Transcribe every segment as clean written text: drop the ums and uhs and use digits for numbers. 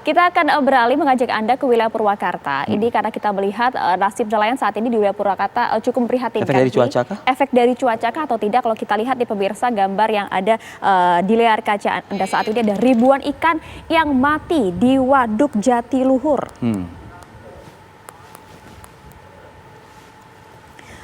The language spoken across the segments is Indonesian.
Kita akan beralih mengajak Anda ke wilayah Purwakarta. Ini karena kita melihat nasib nelayan saat ini di wilayah Purwakarta cukup memprihatinkan. Efek dari cuaca kah? Efek dari cuaca kah atau tidak? Kalau kita lihat di pemirsa gambar yang ada di layar kaca Anda saat ini, ada ribuan ikan yang mati di Waduk Jatiluhur.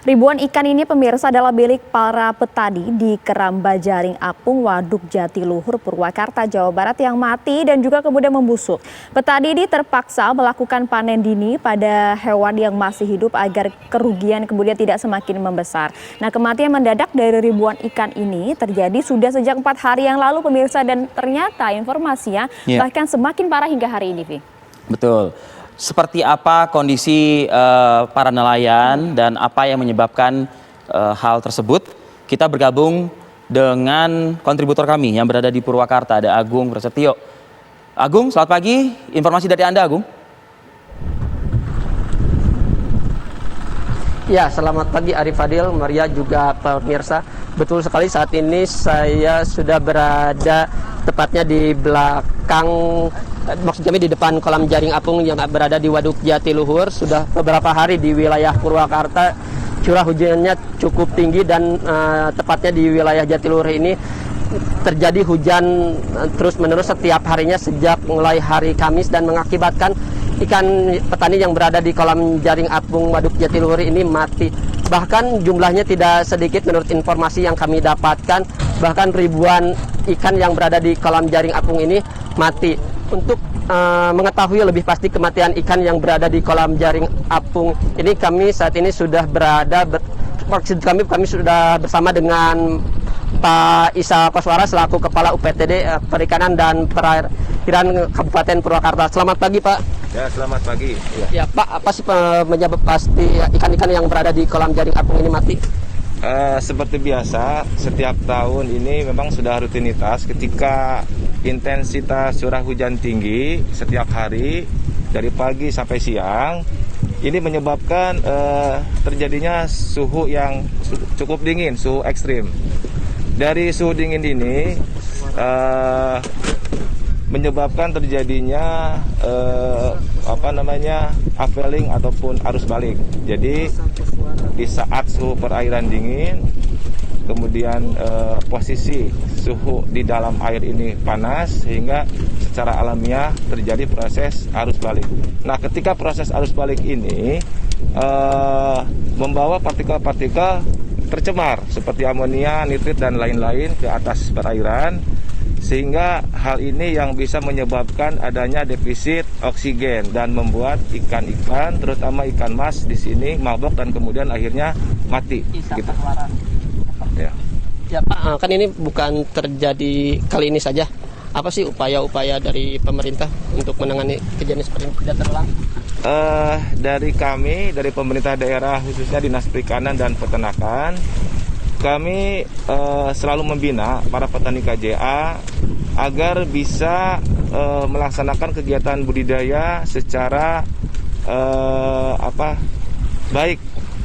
Ribuan ikan ini pemirsa adalah milik para petani di Keramba Jaring Apung, Waduk Jatiluhur, Purwakarta, Jawa Barat yang mati dan juga kemudian membusuk. Petani ini terpaksa melakukan panen dini pada hewan yang masih hidup agar kerugian kemudian tidak semakin membesar. Nah, kematian mendadak dari ribuan ikan ini terjadi sudah sejak 4 hari yang lalu pemirsa, dan ternyata informasinya bahkan semakin parah hingga hari ini, Vi. Betul. Seperti apa kondisi para nelayan dan apa yang menyebabkan hal tersebut? Kita bergabung dengan kontributor kami yang berada di Purwakarta, ada Agung Prasetyo. Agung, selamat pagi. Informasi dari Anda, Agung. Ya, selamat pagi Arif Fadil, Maria juga pemirsa. Betul sekali, saat ini saya sudah berada tepatnya di belakang, maksud kami di depan kolam jaring apung yang berada di Waduk Jatiluhur. Sudah beberapa hari di wilayah Purwakarta curah hujannya cukup tinggi dan tepatnya di wilayah Jatiluhur ini terjadi hujan terus-menerus setiap harinya sejak mulai hari Kamis dan mengakibatkan ikan petani yang berada di kolam jaring apung Waduk Jatiluhur ini mati. Bahkan jumlahnya tidak sedikit menurut informasi yang kami dapatkan, bahkan ribuan ikan yang berada di kolam jaring apung ini mati. Untuk mengetahui lebih pasti kematian ikan yang berada di kolam jaring apung ini, kami saat ini sudah berada, kami sudah bersama dengan Pak Isa Koswara selaku Kepala UPTD Perikanan dan Perairan Kabupaten Purwakarta. Selamat pagi, Pak. Ya, selamat pagi. Ya, Pak, apa sih penyebab pasti ikan-ikan yang berada di kolam jaring apung ini mati? Seperti biasa, setiap tahun ini memang sudah rutinitas ketika intensitas curah hujan tinggi setiap hari dari pagi sampai siang. Ini menyebabkan terjadinya suhu yang cukup dingin, suhu ekstrim. Dari suhu dingin ini menyebabkan terjadinya upwelling ataupun arus balik. Jadi di saat suhu perairan dingin, kemudian posisi suhu di dalam air ini panas sehingga secara alamiah terjadi proses arus balik. Nah, ketika proses arus balik ini membawa partikel-partikel tercemar seperti amonia, nitrit dan lain-lain ke atas perairan, sehingga hal ini yang bisa menyebabkan adanya defisit oksigen dan membuat ikan-ikan, terutama ikan mas di sini mabok dan kemudian akhirnya mati. Gitu. Ya Pak, kan ini bukan terjadi kali ini saja. Apa sih upaya-upaya dari pemerintah untuk menangani kejadian seperti ini tidak terulang? Dari kami, dari pemerintah daerah khususnya Dinas Perikanan dan Peternakan, kami selalu membina para petani KJA agar bisa melaksanakan kegiatan budidaya secara baik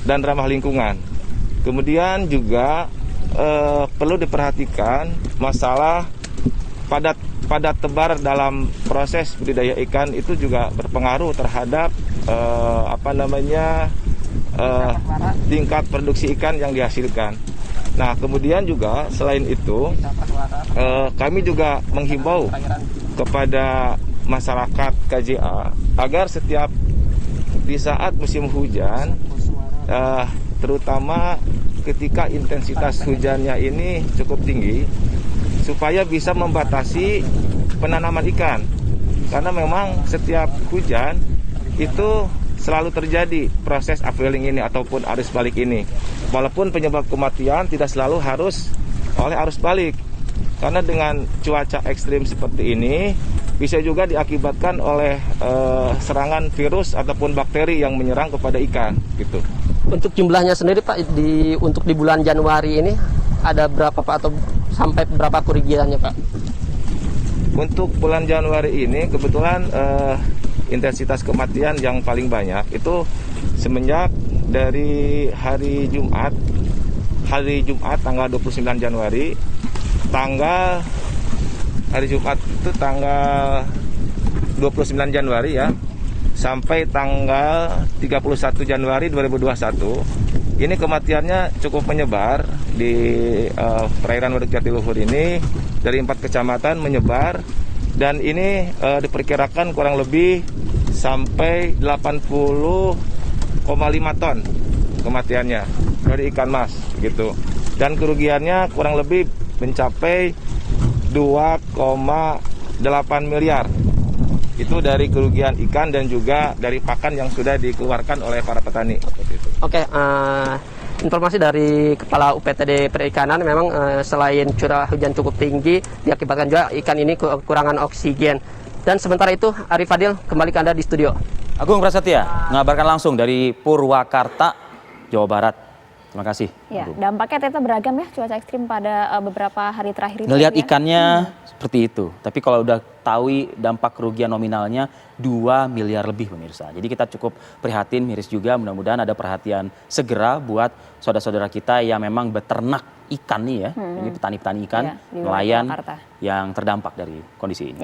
dan ramah lingkungan. Kemudian juga perlu diperhatikan masalah padat tebar dalam proses budidaya ikan itu juga berpengaruh terhadap tingkat produksi ikan yang dihasilkan. Nah, kemudian juga selain itu kami juga menghimbau kepada masyarakat KJA agar setiap di saat musim hujan, terutama ketika intensitas hujannya ini cukup tinggi, supaya bisa membatasi penanaman ikan. Karena memang setiap hujan itu selalu terjadi proses upwelling ini ataupun arus balik ini. Walaupun penyebab kematian tidak selalu harus oleh arus balik. Karena dengan cuaca ekstrim seperti ini bisa juga diakibatkan oleh serangan virus ataupun bakteri yang menyerang kepada ikan gitu. Untuk jumlahnya sendiri Pak, untuk di bulan Januari ini ada berapa Pak, atau sampai berapa kerugiannya Pak? Untuk bulan Januari ini kebetulan intensitas kematian yang paling banyak itu semenjak dari hari Jumat tanggal 29 Januari, hari Jumat itu tanggal 29 Januari ya sampai tanggal 31 Januari 2021. Ini kematiannya cukup menyebar di perairan Waduk Jatiluhur ini dari 4 kecamatan menyebar, dan ini diperkirakan kurang lebih sampai 80,5 ton kematiannya dari ikan mas gitu. Dan kerugiannya kurang lebih mencapai 2,8 miliar. Itu dari kerugian ikan dan juga dari pakan yang sudah dikeluarkan oleh para petani. Oke, informasi dari Kepala UPTD Perikanan, memang selain curah hujan cukup tinggi, diakibatkan juga ikan ini kekurangan oksigen. Dan sementara itu, Arif Fadil, kembali ke Anda di studio. Agung Prasetya mengabarkan langsung dari Purwakarta, Jawa Barat. Terima kasih. Ya, dampaknya ternyata beragam ya cuaca ekstrim pada beberapa hari terakhir ini. Ngelihat ikannya seperti itu, tapi kalau udah tahu dampak kerugian nominalnya 2 miliar lebih pemirsa. Jadi kita cukup prihatin, miris juga, mudah-mudahan ada perhatian segera buat saudara-saudara kita yang memang beternak ikan nih ya. Ini petani-petani ikan, ya, di nelayan Purwakarta yang terdampak dari kondisi ini.